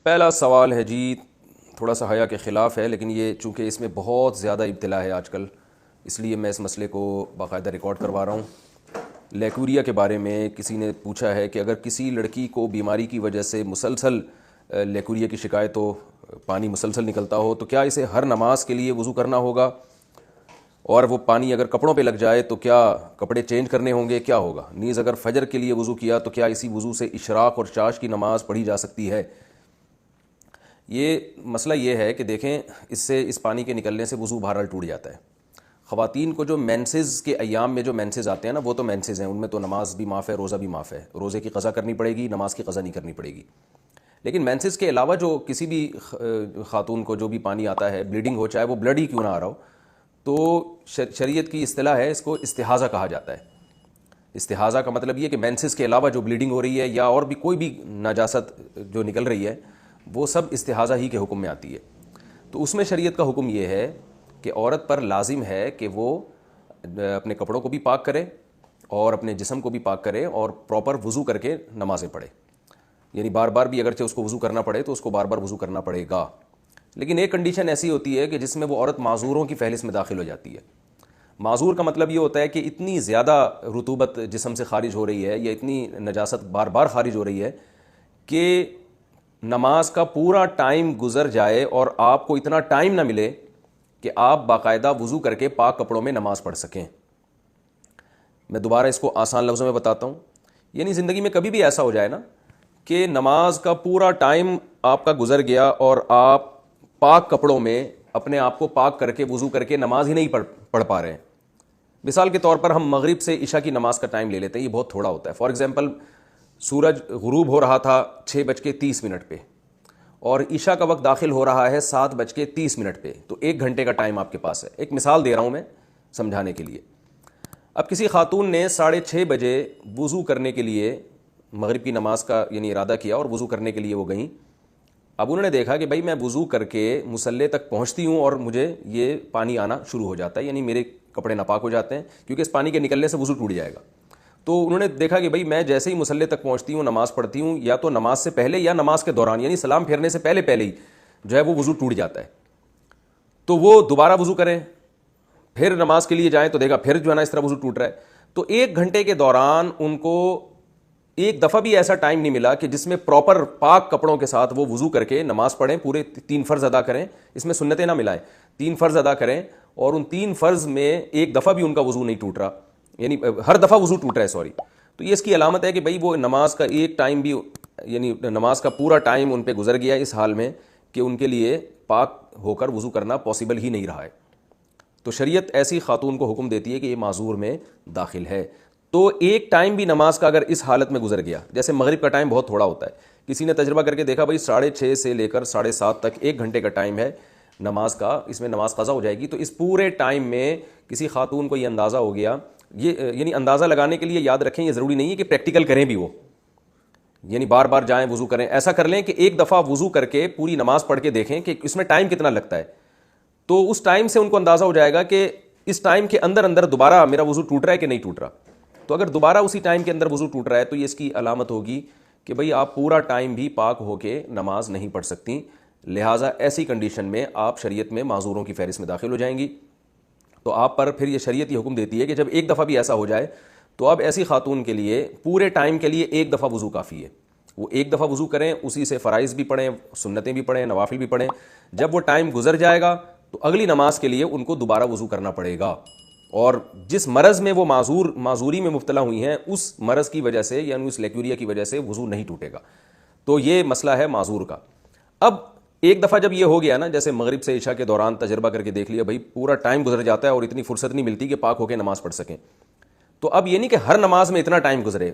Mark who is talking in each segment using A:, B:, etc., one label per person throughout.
A: پہلا سوال ہے جی، تھوڑا سا حیا کے خلاف ہے، لیکن یہ چونکہ اس میں بہت زیادہ ابتلا ہے آج کل، اس لیے میں اس مسئلے کو باقاعدہ ریکارڈ کروا رہا ہوں۔ لیکوریا کے بارے میں کسی نے پوچھا ہے کہ اگر کسی لڑکی کو بیماری کی وجہ سے مسلسل لیکوریا کی شکایت ہو، پانی مسلسل نکلتا ہو، تو کیا اسے ہر نماز کے لیے وضو کرنا ہوگا؟ اور وہ پانی اگر کپڑوں پہ لگ جائے تو کیا کپڑے چینج کرنے ہوں گے؟ کیا ہوگا؟ نیز اگر فجر کے لیے وضو کیا تو کیا اسی وضو سے اشراق اور چاش کی نماز پڑھی جا سکتی ہے؟ یہ مسئلہ یہ ہے کہ دیکھیں، اس پانی کے نکلنے سے وضو بہرحال ٹوٹ جاتا ہے۔ خواتین کو جو مینسز کے ایام میں جو مینسز آتے ہیں نا، وہ تو مینسز ہیں، ان میں تو نماز بھی معاف ہے، روزہ بھی معاف ہے، روزے کی قضا کرنی پڑے گی، نماز کی قضا نہیں کرنی پڑے گی۔ لیکن مینسز کے علاوہ جو کسی بھی خاتون کو جو بھی پانی آتا ہے، بلیڈنگ ہو، چاہے وہ بلڈ ہی کیوں نہ آ رہا ہو، تو شریعت کی اصطلاح ہے، اس کو استحاضہ کہا جاتا ہے۔ استحاضہ کا مطلب یہ کہ مینسز کے علاوہ جو بلیڈنگ ہو رہی ہے یا اور بھی کوئی بھی نجاست جو نکل رہی ہے، وہ سب استحاضہ ہی کے حکم میں آتی ہے۔ تو اس میں شریعت کا حکم یہ ہے کہ عورت پر لازم ہے کہ وہ اپنے کپڑوں کو بھی پاک کرے اور اپنے جسم کو بھی پاک کرے اور پراپر وضو کر کے نمازیں پڑھے، یعنی بار بار بھی اگرچہ اس کو وضو کرنا پڑے تو اس کو بار بار وضو کرنا پڑے گا۔ لیکن ایک کنڈیشن ایسی ہوتی ہے کہ جس میں وہ عورت معذوروں کی فہرست میں داخل ہو جاتی ہے۔ معذور کا مطلب یہ ہوتا ہے کہ اتنی زیادہ رطوبت جسم سے خارج ہو رہی ہے یا اتنی نجاست بار بار خارج ہو رہی ہے کہ نماز کا پورا ٹائم گزر جائے اور آپ کو اتنا ٹائم نہ ملے کہ آپ باقاعدہ وضو کر کے پاک کپڑوں میں نماز پڑھ سکیں۔ میں دوبارہ اس کو آسان لفظوں میں بتاتا ہوں، یعنی زندگی میں کبھی بھی ایسا ہو جائے نا کہ نماز کا پورا ٹائم آپ کا گزر گیا اور آپ پاک کپڑوں میں اپنے آپ کو پاک کر کے وضو کر کے نماز ہی نہیں پڑھ پا رہے ہیں۔ مثال کے طور پر ہم مغرب سے عشاء کی نماز کا ٹائم لے لیتے ہیں، یہ بہت تھوڑا ہوتا ہے۔ فار ایگزامپل، سورج غروب ہو رہا تھا 6:30 پہ اور عشاء کا وقت داخل ہو رہا ہے 7:30 پہ، تو 1 گھنٹے کا ٹائم آپ کے پاس ہے۔ ایک مثال دے رہا ہوں میں سمجھانے کے لیے۔ اب کسی خاتون نے 6:30 بجے وضو کرنے کے لیے مغرب کی نماز کا یعنی ارادہ کیا اور وضو کرنے کے لیے وہ گئیں۔ اب انہوں نے دیکھا کہ بھائی میں وضو کر کے مصلی تک پہنچتی ہوں اور مجھے یہ پانی آنا شروع ہو جاتا ہے، یعنی میرے کپڑے ناپاک ہو جاتے ہیں کیونکہ اس پانی کے نکلنے سے وضو ٹوٹ جائے گا۔ تو انہوں نے دیکھا کہ بھائی میں جیسے ہی مصلی تک پہنچتی ہوں، نماز پڑھتی ہوں، یا تو نماز سے پہلے یا نماز کے دوران، یعنی سلام پھیرنے سے پہلے ہی جو ہے وہ وضو ٹوٹ جاتا ہے۔ تو وہ دوبارہ وضو کریں، پھر نماز کے لیے جائیں تو دیکھا پھر جو ہے نا اس طرح وضو ٹوٹ رہا ہے۔ تو 1 گھنٹے کے دوران ان کو ایک دفعہ بھی ایسا ٹائم نہیں ملا کہ جس میں پراپر پاک کپڑوں کے ساتھ وہ وضو کر کے نماز پڑھیں، پورے 3 فرض ادا کریں، اس میں سنتیں نہ ملائیں، 3 فرض ادا کریں، اور ان 3 فرض میں ایک دفعہ بھی ان کا وضو نہیں ٹوٹ رہا، یعنی ہر دفعہ وضو ٹوٹ رہا ہے، سوری۔ تو یہ اس کی علامت ہے کہ بھئی وہ نماز کا ایک ٹائم بھی، یعنی نماز کا پورا ٹائم ان پہ گزر گیا اس حال میں کہ ان کے لیے پاک ہو کر وضو کرنا پاسبل ہی نہیں رہا ہے۔ تو شریعت ایسی خاتون کو حکم دیتی ہے کہ یہ معذور میں داخل ہے۔ تو ایک ٹائم بھی نماز کا اگر اس حالت میں گزر گیا، جیسے مغرب کا ٹائم بہت تھوڑا ہوتا ہے، کسی نے تجربہ کر کے دیکھا بھئی 6:30 سے لے کر 7:30 تک 1 گھنٹے کا ٹائم ہے نماز کا، اس میں نماز قضا ہو جائے گی، تو اس پورے ٹائم میں کسی خاتون کو یہ اندازہ ہو گیا، یہ یعنی اندازہ لگانے کے لیے یاد رکھیں، یہ ضروری نہیں ہے کہ پریکٹیکل کریں بھی، وہ یعنی بار بار جائیں وضو کریں، ایسا کر لیں کہ ایک دفعہ وضو کر کے پوری نماز پڑھ کے دیکھیں کہ اس میں ٹائم کتنا لگتا ہے۔ تو اس ٹائم سے ان کو اندازہ ہو جائے گا کہ اس ٹائم کے اندر دوبارہ میرا وضو ٹوٹ رہا ہے کہ نہیں ٹوٹ رہا۔ تو اگر دوبارہ اسی ٹائم کے اندر وضو ٹوٹ رہا ہے تو یہ اس کی علامت ہوگی کہ بھئی آپ پورا ٹائم بھی پاک ہو کے نماز نہیں پڑھ سکتی، لہٰذا ایسی کنڈیشن میں آپ شریعت میں معذوروں کی فہرست میں داخل ہو جائیں گی۔ تو آپ پر پھر یہ شریعت یہ حکم دیتی ہے کہ جب ایک دفعہ بھی ایسا ہو جائے تو اب ایسی خاتون کے لیے پورے ٹائم کے لیے 1 دفعہ وضو کافی ہے، وہ 1 دفعہ وضو کریں، اسی سے فرائض بھی پڑھیں، سنتیں بھی پڑھیں، نوافل بھی پڑھیں۔ جب وہ ٹائم گزر جائے گا تو اگلی نماز کے لیے ان کو دوبارہ وضو کرنا پڑے گا، اور جس مرض میں وہ معذوری میں مبتلا ہوئی ہیں اس مرض کی وجہ سے یعنی اس لیکوریا کی وجہ سے وضو نہیں ٹوٹے گا۔ تو یہ مسئلہ ہے معذور کا۔ اب ایک دفعہ جب یہ ہو گیا نا، جیسے مغرب سے عشاء کے دوران تجربہ کر کے دیکھ لیا بھائی پورا ٹائم گزر جاتا ہے اور اتنی فرصت نہیں ملتی کہ پاک ہو کے نماز پڑھ سکیں، تو اب یہ نہیں کہ ہر نماز میں اتنا ٹائم گزرے،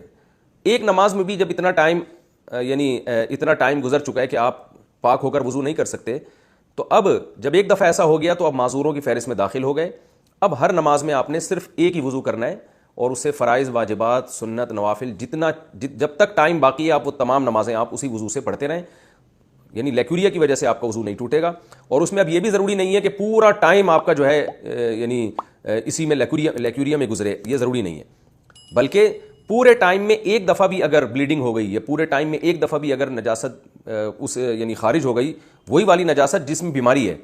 A: ایک نماز میں بھی جب اتنا ٹائم گزر چکا ہے کہ آپ پاک ہو کر وضو نہیں کر سکتے، تو اب جب ایک دفعہ ایسا ہو گیا تو اب معذوروں کی فہرست میں داخل ہو گئے۔ اب ہر نماز میں آپ نے صرف ایک ہی وضو کرنا ہے اور اس سے فرائض، واجبات، سنت، نوافل جب تک ٹائم باقی ہے آپ وہ تمام نمازیں آپ اسی وضو سے پڑھتے رہیں، یعنی لیکوریا کی وجہ سے آپ کا وضو نہیں ٹوٹے گا۔ اور اس میں اب یہ بھی ضروری نہیں ہے کہ پورا ٹائم آپ کا جو ہے یعنی اسی میں لیکوریا میں گزرے، یہ ضروری نہیں ہے، بلکہ پورے ٹائم میں ایک دفعہ بھی اگر بلیڈنگ ہو گئی یا پورے ٹائم میں ایک دفعہ بھی اگر نجاست اس یعنی خارج ہو گئی، وہی والی نجاست جس میں بیماری ہے،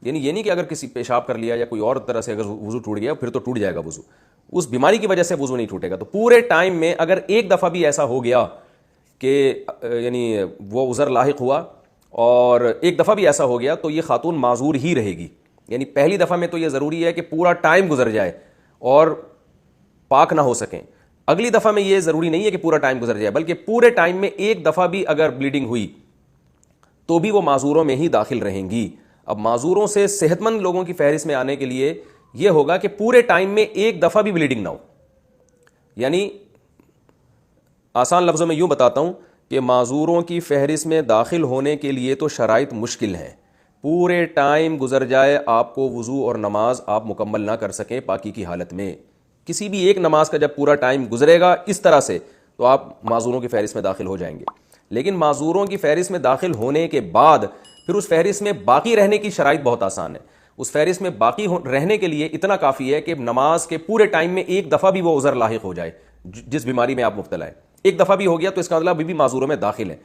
A: یعنی یہ نہیں کہ اگر کسی پیشاب کر لیا یا کوئی اور طرح سے اگر وضو ٹوٹ گیا پھر تو ٹوٹ جائے گا وضو، اس بیماری کی وجہ سے وضو نہیں ٹوٹے گا. تو پورے ٹائم میں اگر ایک دفعہ بھی ایسا ہو گیا کہ یعنی وہ عذر لاحق ہوا اور ایک دفعہ بھی ایسا ہو گیا تو یہ خاتون معذور ہی رہے گی. یعنی پہلی دفعہ میں تو یہ ضروری ہے کہ پورا ٹائم گزر جائے اور پاک نہ ہو سکیں. اگلی دفعہ میں یہ ضروری نہیں ہے کہ پورا ٹائم گزر جائے، بلکہ پورے ٹائم میں ایک دفعہ بھی اگر بلیڈنگ ہوئی تو بھی وہ معذوروں میں ہی داخل رہیں گی. اب معذوروں سے صحت مند لوگوں کی فہرست میں آنے کے لیے یہ ہوگا کہ پورے ٹائم میں ایک دفعہ بھی بلیڈنگ نہ ہو. یعنی آسان لفظوں میں یوں بتاتا ہوں کہ معذوروں کی فہرست میں داخل ہونے کے لیے تو شرائط مشکل ہیں. پورے ٹائم گزر جائے، آپ کو وضو اور نماز آپ مکمل نہ کر سکیں پاکی کی حالت میں. کسی بھی ایک نماز کا جب پورا ٹائم گزرے گا اس طرح سے تو آپ معذوروں کی فہرست میں داخل ہو جائیں گے. لیکن معذوروں کی فہرست میں داخل ہونے کے بعد پھر اس فہرست میں باقی رہنے کی شرائط بہت آسان ہے. اس فہرست میں باقی رہنے کے لیے اتنا کافی ہے کہ نماز کے پورے ٹائم میں ایک دفعہ بھی وہ عذر لاحق ہو جائے جس بیماری میں آپ مبتلا ہیں. ایک دفعہ بھی ہو گیا تو اس کا مطلب ابھی بھی معذوروں میں داخل ہے.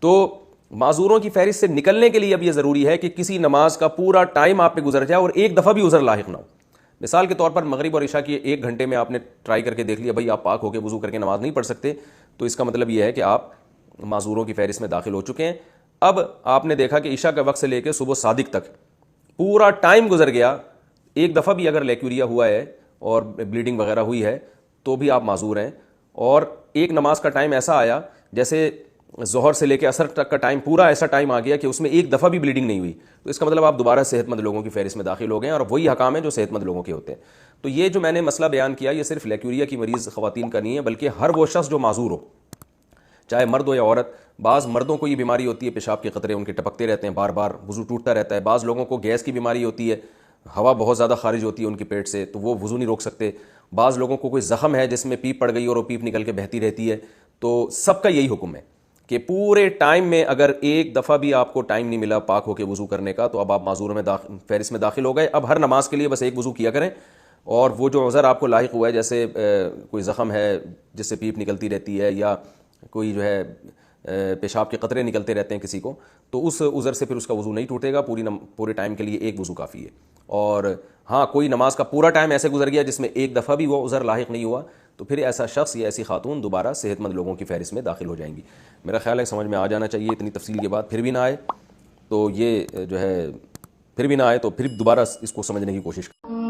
A: تو معذوروں کی فہرست سے نکلنے کے لیے اب یہ ضروری ہے کہ کسی نماز کا پورا ٹائم آپ پہ گزر جائے اور ایک دفعہ بھی عذر لاحق نہ ہو. مثال کے طور پر مغرب اور عشاء کی ایک گھنٹے میں آپ نے ٹرائی کر کے دیکھ لیا بھائی آپ پاک ہو کے وضو کر کے نماز نہیں پڑھ سکتے، تو اس کا مطلب یہ ہے کہ آپ معذوروں کی فہرست میں داخل ہو چکے ہیں. اب آپ نے دیکھا کہ عشاء کا وقت سے لے کے صبح صادق تک پورا ٹائم گزر گیا، ایک دفعہ بھی اگر لیکوریا ہوا ہے اور بلیڈنگ وغیرہ ہوئی ہے تو بھی آپ معذور ہیں. اور ایک نماز کا ٹائم ایسا آیا جیسے ظہر سے لے کے عصر تک کا ٹائم پورا ایسا ٹائم آ گیا کہ اس میں ایک دفعہ بھی بلیڈنگ نہیں ہوئی، تو اس کا مطلب آپ دوبارہ صحت مند لوگوں کی فہرست میں داخل ہو گئے ہیں اور وہی حکام ہیں جو صحت مند لوگوں کے ہوتے ہیں. تو یہ جو میں نے مسئلہ بیان کیا یہ صرف لیکوریا کی مریض خواتین کا نہیں ہے، بلکہ ہر وہ شخص جو معذور ہو، چاہے مرد ہو یا عورت. بعض مردوں کو یہ بیماری ہوتی ہے، پیشاب کے قطرے ان کے ٹپکتے رہتے ہیں، بار بار وضو ٹوٹتا رہتا ہے. بعض لوگوں کو گیس کی بیماری ہوتی ہے، ہوا بہت زیادہ خارج ہوتی ہے ان کے پیٹ سے تو وہ وضو نہیں روک سکتے. بعض لوگوں کو کوئی زخم ہے جس میں پیپ پڑ گئی اور وہ پیپ نکل کے بہتی رہتی ہے. تو سب کا یہی حکم ہے کہ پورے ٹائم میں اگر ایک دفعہ بھی آپ کو ٹائم نہیں ملا پاک ہو کے وضو کرنے کا تو اب آپ معذور میں فہرست میں داخل ہو گئے. اب ہر نماز کے لیے بس ایک وضو کیا کریں، اور وہ جو عذر آپ کو لاحق ہوا ہے جیسے کوئی زخم ہے جس سے پیپ نکلتی رہتی ہے یا کوئی جو ہے پیشاب کے قطرے نکلتے رہتے ہیں کسی کو، تو اس عذر سے پھر اس کا وضو نہیں ٹوٹے گا. پورے ٹائم کے لیے ایک وضو کافی ہے. اور ہاں کوئی نماز کا پورا ٹائم ایسے گزر گیا جس میں ایک دفعہ بھی وہ عذر لاحق نہیں ہوا تو پھر ایسا شخص یا ایسی خاتون دوبارہ صحت مند لوگوں کی فہرست میں داخل ہو جائیں گی. میرا خیال ہے سمجھ میں آ جانا چاہیے. اتنی تفصیل کے بعد پھر بھی نہ آئے تو یہ جو ہے پھر بھی نہ آئے تو پھر دوبارہ اس کو سمجھنے کی کوشش کریں.